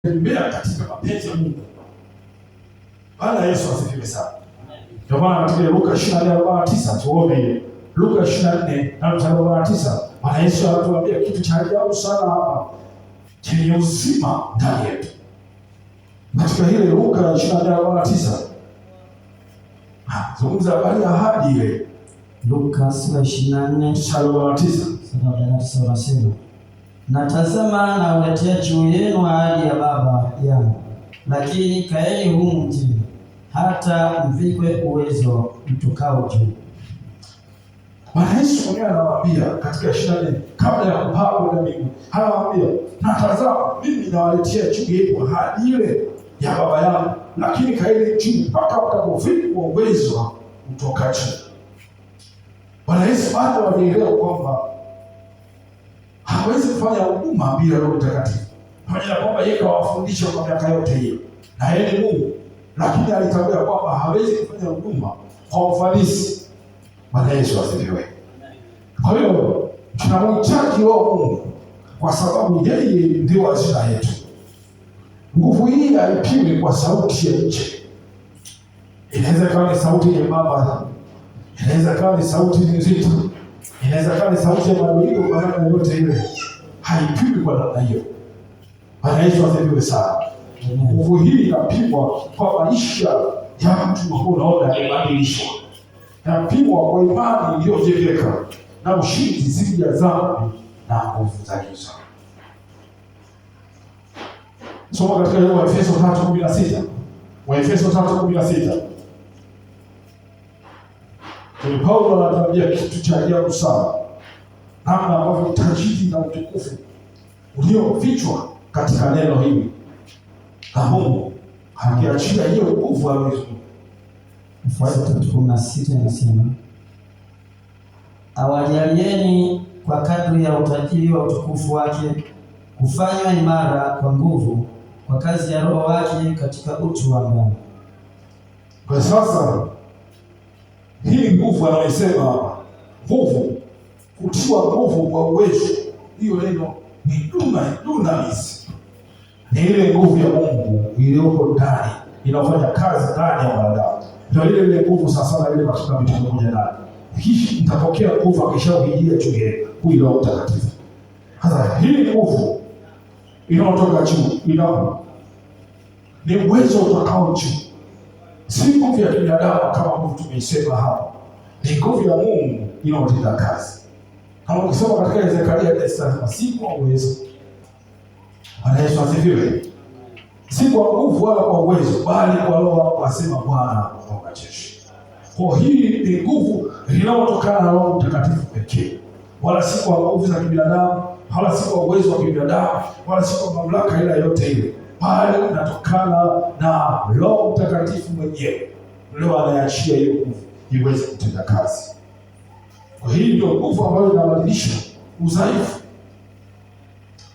tembea katika mapenzi ya Mungu. Bwana Yesu asifiwe sana. Ndio maana katika Luka 24:49 tuone hiyo. Luka 24:49 Bwana Yesu anatuambia kitu cha ajabu sana hapa chenye uzima ndani yetu. Katika ile Luka 24:49 zungumza habari ya ahadi ile. Luka 24:49 anasema, natazama nawaletea juu yenu ahadi ya Baba yangu, lakini kaeni humu mjini hata mvikwe uwezo mtokao juu. Bwana Yesu mwenyewe anawaambia katika 24 kabla ya kupaa kwenda mbinguni, anawaambia natazama mimi nawaletea juu yenu ahadi ile ya Baba yangu, lakini kaeni juu mpaka mtakapovikwa uwezo mtoka juu. Bwana Yesu bado anaelewa kwamba hawezi kufanya huduma bila Roho Mtakatifu. Pamoja na kwamba yeye kawafundisha kwa miaka yote hiyo na yeye ni Mungu, lakini alitambua kwamba hawezi kufanya huduma kwa ufanisi. Bwana Yesu asifiwe. Kwa hiyo tunamhitaji Roho Mungu kwa sababu yeye ndio hazina yetu. Nguvu hii haipimwi kwa sauti ya nje. Inaweza kuwa ni sauti nyembamba, inaweza kuwa ni sauti nzito, inaweza kuwa ni sauti ya madoido, kwa namna yote ile haipimwi kwa namna hiyo. Bwana Yesu asifiwe sana. Nguvu hii inapimwa kwa maisha ya mtu ambao unaona yamebadilishwa. Inapimwa kwa imani iliyojengeka na ushindi dhidi ya dhambi na nguvu za giza. Soma katika Waefeso 3:16. Waefeso 3:16. Paulo anatuambia kitu cha ajabu sana, namna ambavyo utajiri na utukufu uliofichwa katika neno hili na Mungu akiachia hiyo nguvu alizo. Mfano 3:16 inasema, awajalieni kwa kadri ya utajiri wa utukufu wake kufanywa imara kwa nguvu kwa kazi ya Roho wake katika utu wa ndani. Kwa sasa hii nguvu anayosema nguvu, kutiwa nguvu kwa uwezo, hiyo neno ni dunamis. Ni ile nguvu ya Mungu iliyoko ndani inafanya kazi ndani ya wanadamu. Ndio ile nguvu sasa ile katika mtu mmoja ndani. Kisha mtapokea nguvu akishaujia juu yenu huyo Roho Mtakatifu. Sasa hii nguvu inayotoka juu ni uwezo utakao juu. Si nguvu ya binadamu kama nguvu tumeisema hapa. Ni nguvu ya Mungu inayotenda kazi. Kama ukisoma katika Zekaria 9, si kwa uwezo. Bwana Yesu asifiwe. Si kwa nguvu wala kwa uwezo, bali kwa Roho, asema Bwana wa majeshi. Kwa hii ni nguvu inayotokana na Roho Mtakatifu pekee. Wala si kwa nguvu za kibinadamu, wala si kwa uwezo wa kibinadamu, wala si kwa mamlaka ile yote ile, bali inatokana na Roho Mtakatifu mwenyewe. Leo anaachia hiyo nguvu iweze kutenda kazi. Kwa hiyo ndio nguvu ambayo inabadilisha udhaifu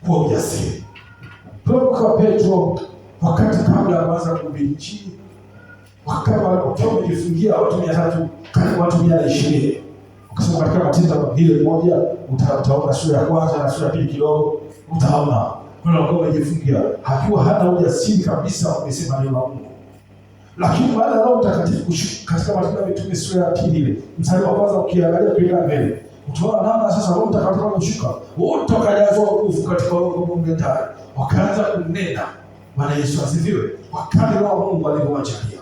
kuwa ujasiri. Kwa Petro wakati kabla ya kuanza kuhubiri Injili, wakati walipokuwa wamejifungia watu 300, karibu watu 120. Ukisoma katika Matendo ile moja utaona sura ya kwanza na sura ya pili kidogo, utaona kuna watu wamejifungia hakiwa hana ujasiri kabisa wamesema neno la Mungu. Lakini baada ya Roho Mtakatifu kushuka katika Matendo ya Mitume sura ya pili ile mstari wa kwanza, ukiangalia kuelekea mbele utaona namna sasa Roho Mtakatifu kushuka, wote wakajazwa nguvu katika Roho Mungu ndani, wakaanza kunena. Bwana Yesu asifiwe. Wakati Roho Mungu alivyowajalia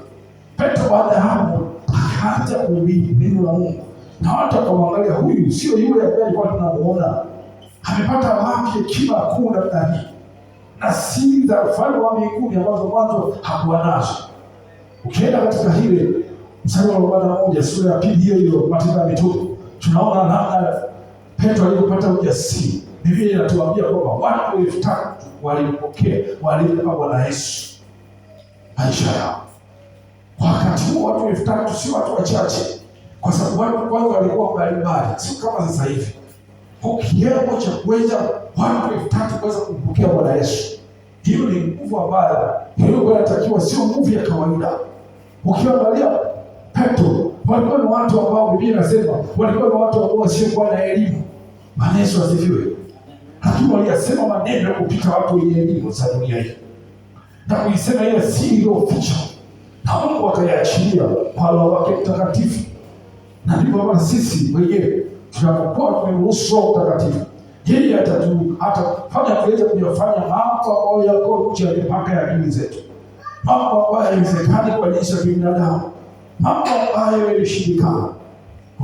Petro, baada ya hapo akaanza kuhubiri neno la Mungu, na watu wakamwangalia, huyu sio yule ambaye alikuwa tunamuona, amepata wapi hekima kuu namna hii na siri za ufalme wa mbinguni ambazo mwanzo hakuwa nazo. Ukienda katika ile mstari wa 41 sura ya pili hiyo Matendo ya Mitume, tunaona namna Petro alipopata ujasiri. Biblia inatuambia kwamba watu 3,000 walimpa Bwana Yesu maisha yao. Wakati huo watu 3,000 si watu wachache, kwa sababu watu kwanza walikuwa mbalimbali, sio kama sasa hivi. Kiwango cha kuweza watu 3,000 kuweza kumpokea Bwana Yesu, hiyo ni nguvu ambayo inatakiwa, sio nguvu ya kawaida. Ukiangalia Petro, walikuwa ni watu ambao Biblia inasema walikuwa ni watu ambao wasiokuwa na elimu. Bwana Yesu asifiwe. Lakini waliyasema maneno kupita watu wenye elimu za dunia hii. na kuisema ile siri iliyoficha, na Mungu akaiachilia kwa Roho wake Mtakatifu. Na ndivyo maana sisi wenyewe tunapokuwa tumeruhusu Roho Mtakatifu, yeye atafanya kuweza kuyafanya mambo ambayo yako nje ya mipaka ya akili zetu, mambo ambayo hayawezekani kwa jinsi ya binadamu, mambo ambayo yalishindikana,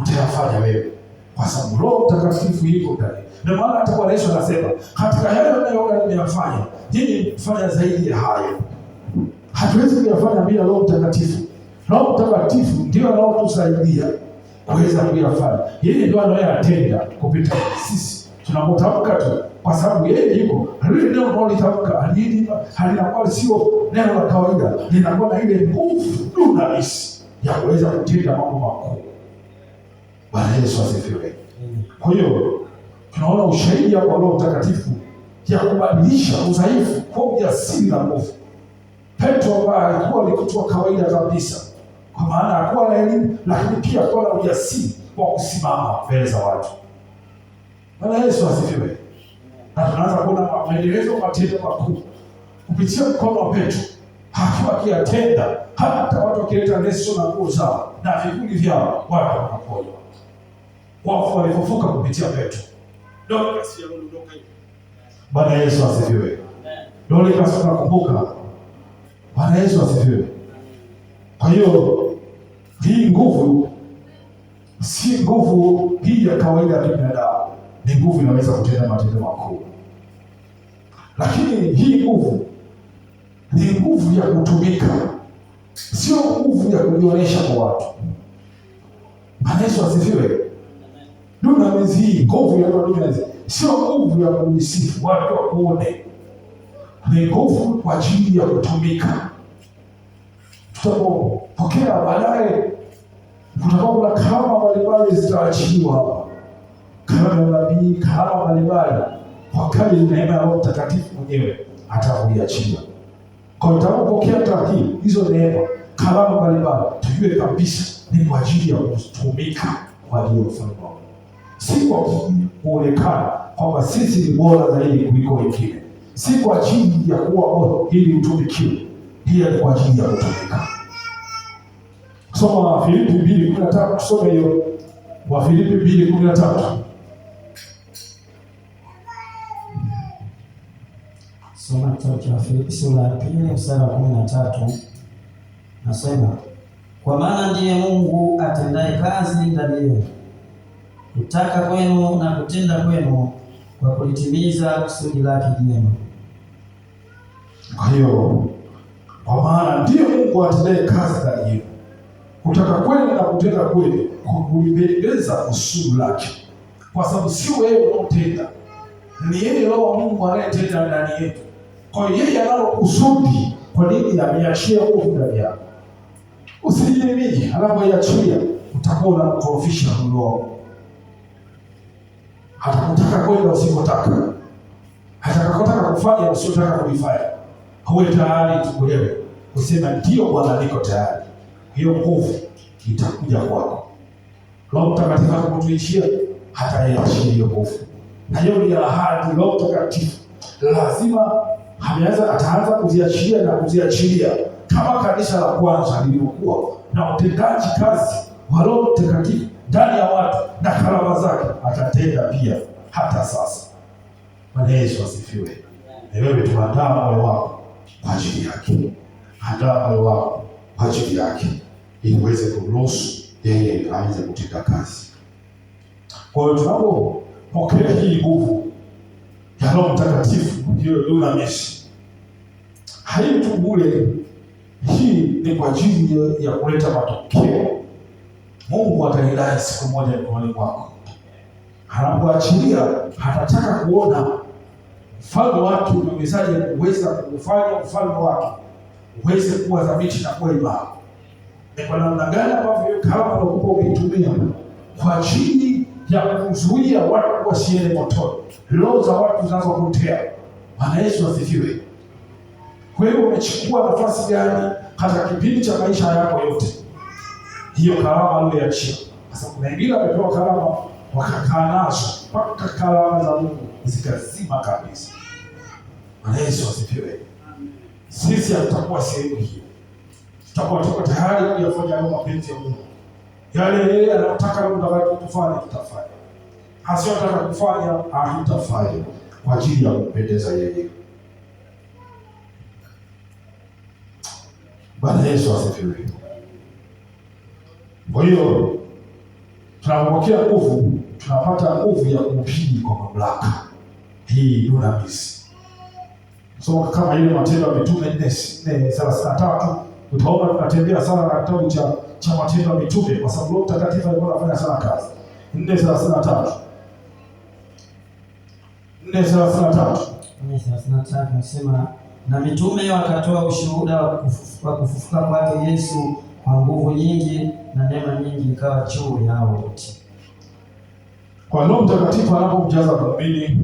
utayafanya wewe kwa sababu Roho Mtakatifu yuko ndani. Ndio maana hata Bwana Yesu anasema katika yale unayoona nimeyafanya, nyinyi mfanya zaidi ya hayo. Hatuwezi kuyafanya bila Roho Mtakatifu. Roho Mtakatifu ndio anaotusaidia kuweza kuyafanya. Yeye ndio anayetenda kupitia sisi tunapotamka tu, kwa sababu yeye yuko. Lile neno tunalotamka halinakuwa sio neno la kawaida, linakuwa na ile nguvu dunamis ya kuweza kutenda mambo makuu. Bwana Yesu asifiwe. Kwa hiyo tunaona ushahidi wa Roho Mtakatifu ya kubadilisha udhaifu kwa ujasiri na nguvu. Petro ambaye alikuwa ni mtu wa kawaida kabisa, kwa maana hakuwa na elimu, lakini pia alikuwa na ujasiri wa kusimama mbele za watu. Bwana Yesu asifiwe. Na tunaanza kuona maendelezo matendo makuu kupitia mkono wa Petro, akiwa akiyatenda, hata watu wakileta leso na nguo zao na vivuli vyao, watu wakaponywa. Wafu walifufuka kupitia Petro. Bwana Yesu asifiwe. Ndio kasi tunakumbuka. Bwana Yesu asifiwe. Kwa hiyo hii nguvu si nguvu hii ya kawaida ya binadamu, ni nguvu inaweza kutenda matendo makuu. Lakini hii nguvu ni nguvu ya kutumika, sio nguvu ya kujionyesha kwa watu. Bwana Yesu asifiwe. Dunamis hii, nguvu ya dunamis, sio nguvu ya kujisifu watu wakuone, ni nguvu kwa ajili ya kutumika. Tutapokea baadaye, kutakuwa na karama mbalimbali zitaachiliwa hapa, karama ya unabii, karama mbalimbali kwa kadri neema ya Roho Mtakatifu mwenyewe atakuiachilia. Kwa hiyo tutapokea hizo neema, karama mbalimbali, tujue kabisa ni kwa ajili ya kutumika kwa ajili ya ufalme wake, si kwa kuonekana kwamba sisi ni bora zaidi kuliko wengine, si kwa ajili ya kuwa bora ili utumikiwe, pia ni kwa ajili ya kutumika. Soma Wafilipi 2:13, tusome hiyo Wafilipi 2:13. Soma kitabu cha Wafilipi sura ya 2 mstari wa 13. Nasema, kwa maana ndiye Mungu atendaye kazi ndani yenu, kutaka kwenu na kutenda kwenu kwa kulitimiza kusudi lake jema. Kwa hiyo, kwa maana ndiye Mungu atendaye kazi ndani yenu, kutaka kwenu na kutenda kwenu kwa kulipendeza kusudi lake. Kwa sababu sio wewe unaotenda, ni yeye Roho wa Mungu anayetenda ndani yetu. Kwa hiyo yeye analo kusudi, kwa nini ameachia nguvu ndani yako. Usijimiji, anapoiachilia utakuwa unamkorofisha Roho. Hatakutaka kwenda usipotaka, hatakutaka kufanya usipotaka kulifanya. Huwe tayari tukuelewe, usema ndio Bwana, niko tayari. Hiyo nguvu itakuja kwako. Roho Mtakatifu atakutuishia, hata yeye achilie hiyo nguvu. Na hiyo ni ahadi. Roho Mtakatifu lazima ataanza kuziachilia na kuziachilia, kama kanisa la kwanza lilivyokuwa na utendaji kazi wa Roho Mtakatifu ndani ya watu na karama zake, atatenda pia hata sasa. Bwana Yesu asifiwe. Na wewe tuandaa moyo wako kwa ajili yake, andaa moyo wako kwa ajili yake, ili uweze kumruhusu yeye aanze kutenda kazi. Kwa hiyo tunapopokea hii nguvu ya Roho Mtakatifu, hiyo dunamis, haiwi tu bure. Hii ni kwa ajili ya kuleta matokeo. Mungu ataidai siku moja mikononi mwako. Anapoachilia, atataka kuona ufalme wake umewezaje kuweza kufanya ufalme wake uweze kuwa thabiti na kuwa imara. Ni kwa namna gani ambavyo karama unakupa umeitumia kwa ajili ya kuzuia watu wasiende motoni, roho za watu zinazopotea. Bwana Yesu asifiwe. Kwa hiyo umechukua nafasi gani katika kipindi cha maisha yako yote? Hiyo karama aliyoachia. Sasa kuna wengine wamepewa karama wakakaa nazo mpaka karama za Mungu zikazima kabisa. Bwana Yesu asifiwe. Sisi sisi hatutakuwa sehemu hiyo. Tutakuwa tuko tayari kuyafanya hayo mapenzi ya Mungu. Yale yeye anataka Roho Mtakatifu tufanye, tutafanya. Asiyotaka kufanya, hatutafanya kwa ajili ya kumpendeza yeye. Bwana Yesu asifiwe. Kwa hiyo tunapokea nguvu, tunapata nguvu ya kuhubiri kwa mamlaka. Hii dunamis. So kama ile Matendo ya Mitume 4:33, utaona tunatembea sana na kitabu cha Matendo ya Mitume kwa sababu Roho Mtakatifu alikuwa anafanya sana kazi. 4:33 nasema, na mitume wakatoa ushuhuda wa kufufuka kwake Yesu kwa nguvu nyingi, na neema nyingi ikawa juu yao wote. Kwa Roho Mtakatifu anapomjaza muumini,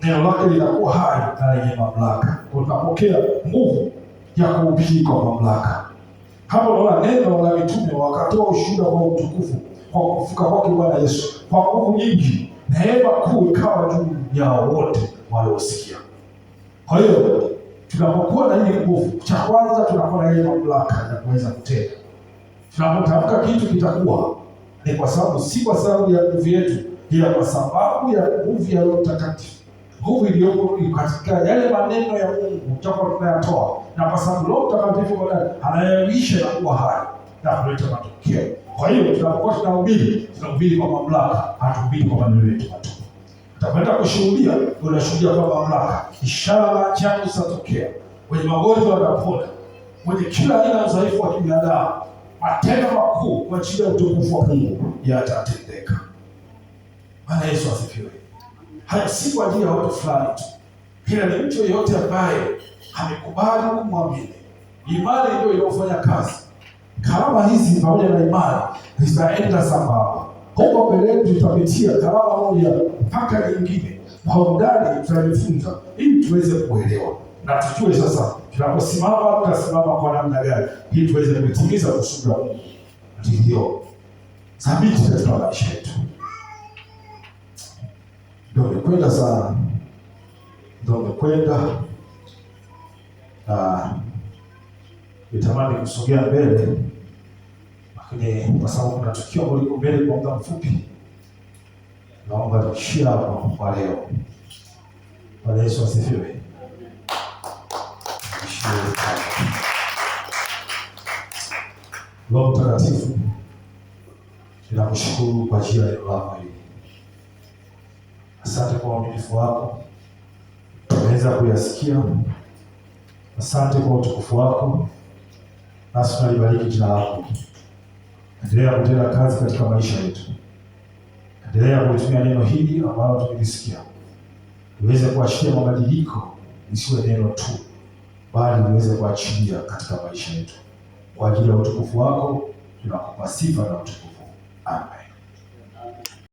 neno lake linakuwa hai na lenye mamlaka. Tunapokea nguvu ya kuhubiri kwa mamlaka. Hapo unaona neno la mitume wakatoa ushuhuda kwa utukufu kwa kufufuka kwake Bwana Yesu kwa nguvu nyingi, neema kuu ikawa juu yao wote waliosikia. Kwa hiyo tunapokuwa na ile nguvu, cha kwanza tunakuwa na ile mamlaka ya kuweza kutenda. Tunapotamka kitu kitakuwa, ni kwa sababu si kwa sababu ya nguvu yetu, ila kwa sababu ya nguvu ya Roho Mtakatifu. Nguvu iliyopo katika yale maneno ya Mungu tutakuwa tunayatoa, na kwa sababu Roho Mtakatifu anayaisha na kuwa hai na kuleta matokeo. Kwa hiyo tunapokuwa tunahubiri kwa mamlaka, hatuhubiri kwa maneno yetu matupu. Tutakwenda kushuhudia, tunashuhudia kwa mamlaka. Ishara na ajabu zitatokea, wenye magonjwa watapona, wenye kila aina ya udhaifu wa kibinadamu, matendo makuu kwa ajili ya utukufu wa Mungu yatatendeka. Bwana Yesu asifiwe. Haya si kwa ajili ya watu fulani tu, ila ni mtu yeyote ambaye amekubali kumwamini. Imani ndio inayofanya kazi. Karama hizi pamoja na imani zitaenda sambamba. Huko mbeleni tutapitia karama moja mpaka nyingine. Kwa undani tutajifunza ili tuweze kuelewa na tujue sasa tunaposimama tutasimama kwa namna gani ili tuweze kutimiza kusudi la Mungu. Ndio thabiti katika maisha yetu. Ndio umekwenda sana. Ndio umekwenda nitamani kusogea mbele, lakini kwa sababu kuna tukio ambalo liko mbele kwa muda mfupi, naomba tuishie hapo kwa leo. Bwana Yesu asifiwe. Roho Mtakatifu, ninakushukuru kwa ajili ya neno lako hili. Asante kwa uaminifu wako, tunaweza kuyasikia. Asante kwa utukufu wako, nasi tunalibariki jina lako. Endelea kutenda kazi katika maisha yetu. Endelea kulitumia neno hili ambalo tumelisikia, liweze kuachilia mabadiliko, lisiwe neno tu, bali liweze kuachilia katika maisha yetu. Kwa ajili ya utukufu wako tunakupa sifa na utukufu. Amen.